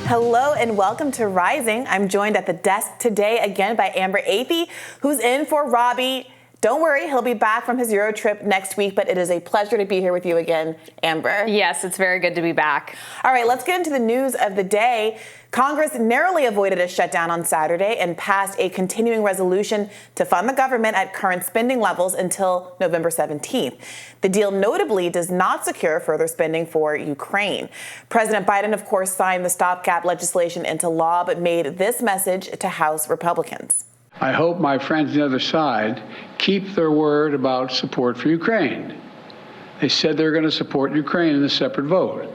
Hello and welcome to Rising. I'm joined at the desk today again by Athey, who's in for Robbie. Don't worry, he'll be back from his Euro trip next week, but it is a pleasure to be here with you again, Amber. Yes, it's very good to be back. All right, let's get into the news of the day. Congress narrowly avoided a shutdown on Saturday and passed a continuing resolution to fund the government at current spending levels until November 17th. The deal notably does not secure further spending for Ukraine. President Biden, of course, signed the stopgap legislation into law, but made this message to House Republicans. I hope my friends on the other side keep their word about support for Ukraine. They said they're going to support Ukraine in a separate vote.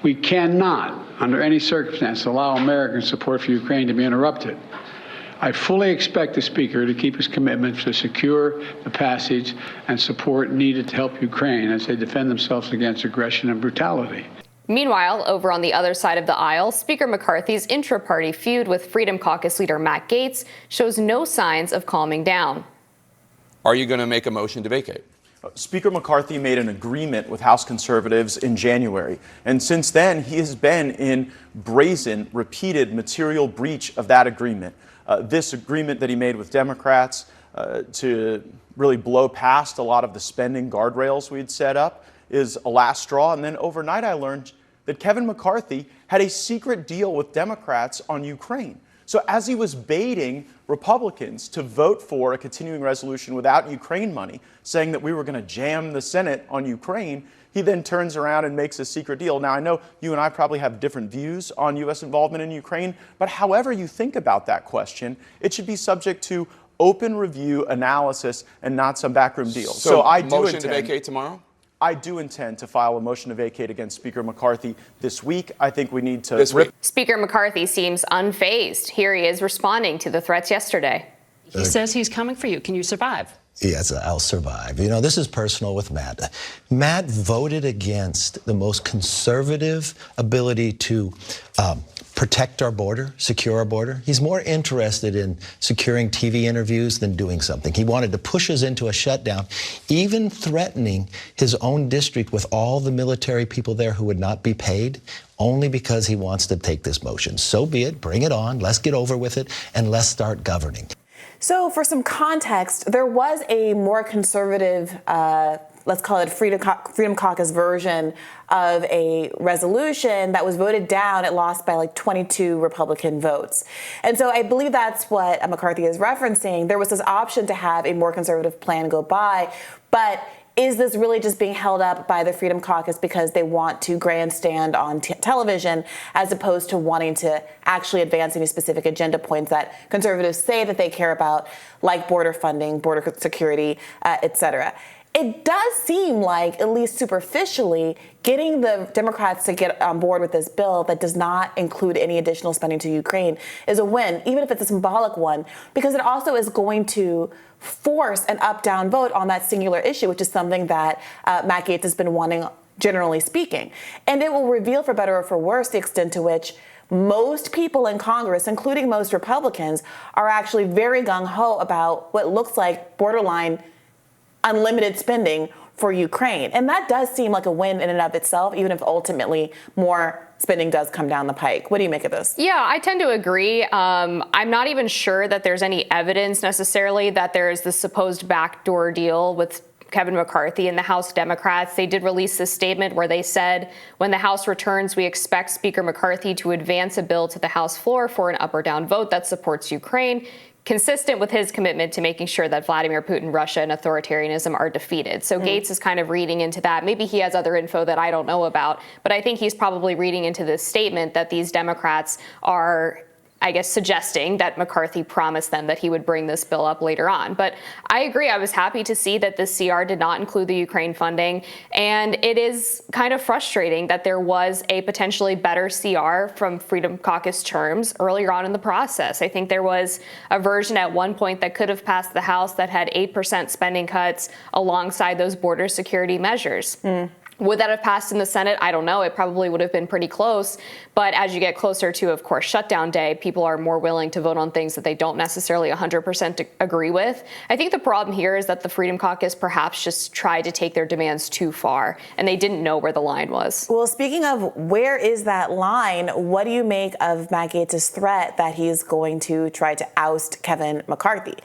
We cannot, under any circumstance, allow American support for Ukraine to be interrupted. I fully expect the Speaker to keep his commitment to secure the passage and support needed to help Ukraine as they defend themselves against aggression and brutality. Meanwhile, over on the other side of the aisle, Speaker McCarthy's intra-party feud with Freedom Caucus leader Matt Gaetz shows no signs of calming down. Are you going to make a motion to vacate? Speaker McCarthy made an agreement with House conservatives in January, and since then he has been in brazen, repeated material breach of that agreement. This agreement that he made with Democrats to really blow past a lot of the spending guardrails we'd set up is a last straw. And then overnight I learned that Kevin McCarthy had a secret deal with Democrats on Ukraine. So as he was baiting Republicans to vote for a continuing resolution without Ukraine money, saying that we were going to jam the Senate on Ukraine, he then turns around and makes a secret deal. Now, I know you and I probably have different views on U.S. involvement in Ukraine, but however you think about that question, it should be subject to open review, analysis, and not some backroom deal. So I do motion to vacate tomorrow? I do intend to file a motion to vacate against Speaker McCarthy this week. I think we need to... Speaker McCarthy seems unfazed. Here he is responding to the threats yesterday. He says he's coming for you. Can you survive? Yes, I'll survive. You know, this is personal with Matt. Matt voted against the most conservative ability to protect our border, secure our border. He's more interested in securing TV interviews than doing something. He wanted to push us into a shutdown, even threatening his own district with all the military people there who would not be paid, only because he wants to take this motion. So be it. Bring it on. Let's get over with it, and let's start governing. So for some context, there was a more conservative, let's call it Freedom Caucus version of a resolution that was voted down. It lost by like 22 Republican votes. And so I believe that's what McCarthy is referencing. There was this option to have a more conservative plan go by, but is this really just being held up by the Freedom Caucus because they want to grandstand on television as opposed to wanting to actually advance any specific agenda points that conservatives say that they care about, like border funding, border security, et cetera? It does seem like, at least superficially, getting the Democrats to get on board with this bill that does not include any additional spending to Ukraine is a win, even if it's a symbolic one, because it also is going to force an up-down vote on that singular issue, which is something that Matt Gaetz has been wanting, generally speaking. And it will reveal, for better or for worse, the extent to which most people in Congress, including most Republicans, are actually very gung-ho about what looks like borderline unlimited spending for Ukraine. And that does seem like a win in and of itself, even if ultimately more spending does come down the pike. What do you make of this? Yeah, I tend to agree. I'm not even sure that there's any evidence necessarily that there is this supposed backdoor deal with Kevin McCarthy and the House Democrats. They did release this statement where they said, when the House returns, we expect Speaker McCarthy to advance a bill to the House floor for an up or down vote that supports Ukraine, consistent with his commitment to making sure that Vladimir Putin, Russia, and authoritarianism are defeated. So Gaetz is kind of reading into that. Maybe he has other info that I don't know about, but I think he's probably reading into this statement that these Democrats are, I guess, suggesting that McCarthy promised them that he would bring this bill up later on. But I agree. I was happy to see that this CR did not include the Ukraine funding. And it is kind of frustrating that there was a potentially better CR from Freedom Caucus terms earlier on in the process. I think there was a version at one point that could have passed the House that had 8% spending cuts alongside those border security measures. Would that have passed in the Senate? I don't know. It probably would have been pretty close. But as you get closer to, of course, shutdown day, people are more willing to vote on things that they don't necessarily 100% agree with. I think the problem here is that the Freedom Caucus perhaps just tried to take their demands too far, and they didn't know where the line was. Well, speaking of where is that line, what do you make of Matt Gaetz's threat that he's going to try to oust Kevin McCarthy?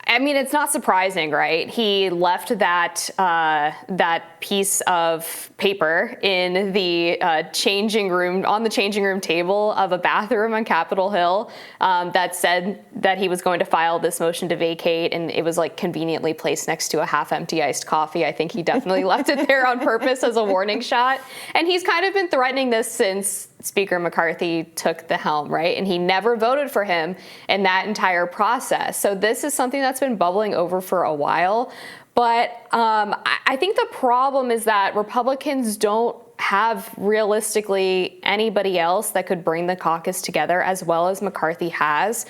I mean, it's not surprising, right? He left that that piece of paper in the changing room, on the changing room table of a bathroom on Capitol Hill, that said that he was going to file this motion to vacate, and it was like conveniently placed next to a half-empty iced coffee. I think he definitely left it there on purpose as a warning shot. And he's kind of been threatening this since Speaker McCarthy took the helm, right? And he never voted for him in that entire process. So this is something that's been bubbling over for a while. But I think the problem is that Republicans don't have realistically anybody else that could bring the caucus together as well as McCarthy has.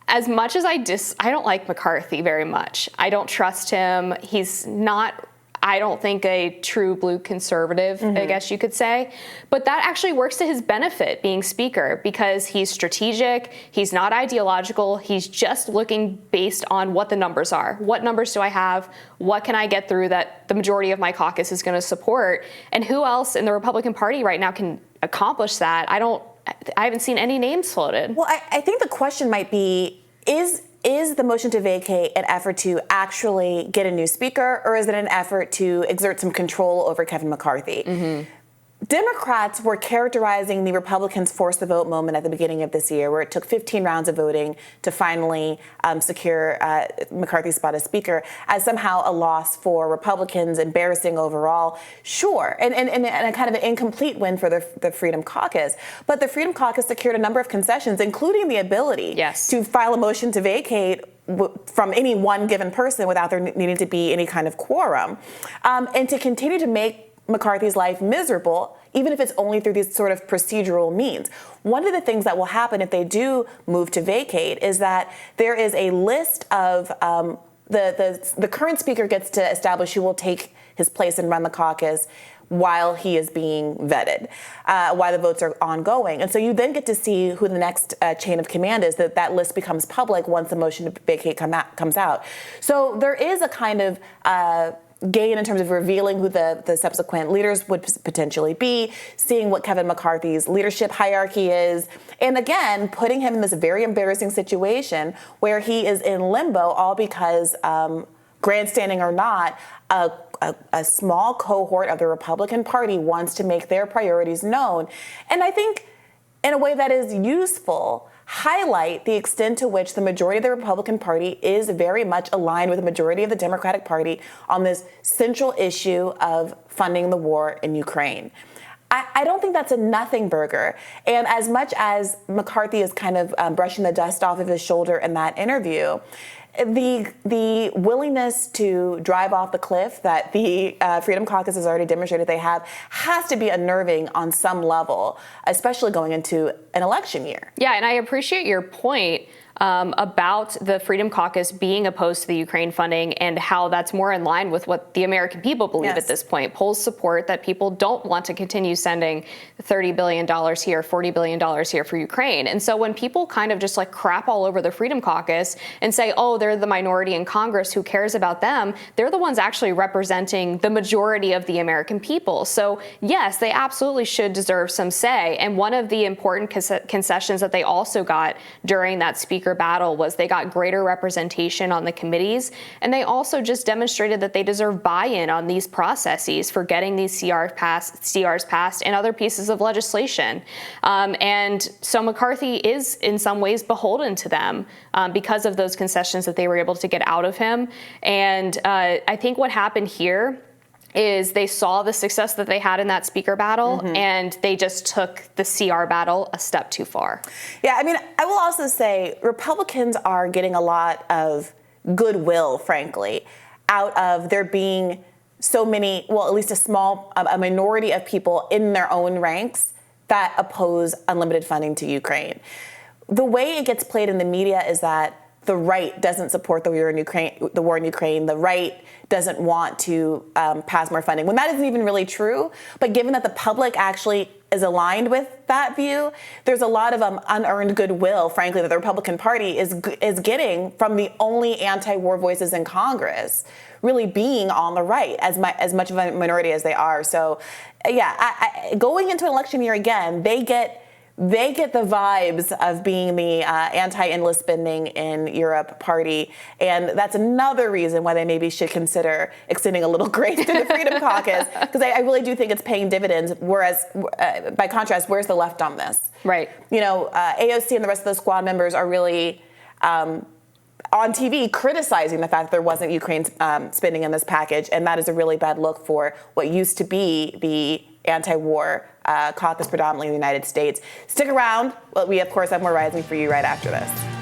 As much as I don't like McCarthy very much. I don't trust him. He's not, I don't think, a true blue conservative, I guess you could say. But that actually works to his benefit, being speaker, because he's strategic, he's not ideological, he's just looking based on what the numbers are. What numbers do I have? What can I get through that the majority of my caucus is going to support? And who else in the Republican Party right now can accomplish that? I haven't seen any names floated. Well, I think the question might be, is the motion to vacate an effort to actually get a new speaker, or is it an effort to exert some control over Kevin McCarthy? Democrats were characterizing the Republicans' force the vote moment at the beginning of this year, where it took 15 rounds of voting to finally secure McCarthy's spot as speaker, as somehow a loss for Republicans, embarrassing overall. Sure, and a kind of an incomplete win for the Freedom Caucus. But the Freedom Caucus secured a number of concessions, including the ability to file a motion to vacate from any one given person without there needing to be any kind of quorum, and to continue to make McCarthy's life miserable, even if it's only through these sort of procedural means. One of the things that will happen if they do move to vacate is that there is a list of the current speaker gets to establish who will take his place and run the caucus while he is being vetted, while the votes are ongoing. And so you then get to see who the next chain of command is, that list becomes public once the motion to vacate comes out. So there is a kind of gain in terms of revealing who the subsequent leaders would potentially be, seeing what Kevin McCarthy's leadership hierarchy is, and again, putting him in this very embarrassing situation where he is in limbo, all because, grandstanding or not, a small cohort of the Republican Party wants to make their priorities known. And I think in a way that is useful, highlight the extent to which the majority of the Republican Party is very much aligned with the majority of the Democratic Party on this central issue of funding the war in Ukraine. I don't think that's a nothing burger. And as much as McCarthy is kind of brushing the dust off of his shoulder in that interview, the willingness to drive off the cliff that the Freedom Caucus has already demonstrated they have has to be unnerving on some level, especially going into an election year. Yeah, and I appreciate your point about the Freedom Caucus being opposed to the Ukraine funding and how that's more in line with what the American people believe at this point. Polls support that people don't want to continue sending $30 billion here, $40 billion here for Ukraine. And so when people kind of just like crap all over the Freedom Caucus and say, oh, they're the minority in Congress, who cares about them? They're the ones actually representing the majority of the American people. So yes, they absolutely should deserve some say. And one of the important concessions that they also got during that speaker battle was they got greater representation on the committees, and they also just demonstrated that they deserve buy-in on these processes for getting these CRs passed and other pieces of legislation. And so McCarthy is in some ways beholden to them because of those concessions that they were able to get out of him. And I think what happened here is they saw the success that they had in that speaker battle, and they just took the CR battle a step too far. Yeah, I mean, I will also say Republicans are getting a lot of goodwill, frankly, out of there being so many, well, at least a minority of people in their own ranks that oppose unlimited funding to Ukraine. The way it gets played in the media is that the right doesn't support the war in Ukraine. The right doesn't want to pass more funding, when that isn't even really true. But given that the public actually is aligned with that view, there's a lot of unearned goodwill, frankly, that the Republican Party is getting from the only anti-war voices in Congress really being on the right, as much of a minority as they are. So, yeah, going into an election year again, they get the vibes of being the anti-endless spending in Europe party. And that's another reason why they maybe should consider extending a little grace to the Freedom Caucus, because I really do think it's paying dividends. Whereas, by contrast, where's the left on this? Right. You know, AOC and the rest of the squad members are really on TV criticizing the fact that there wasn't Ukraine spending in this package. And that is a really bad look for what used to be the anti-war caucus predominantly in the United States. Stick around. We, of course, have more Rising for you right after this.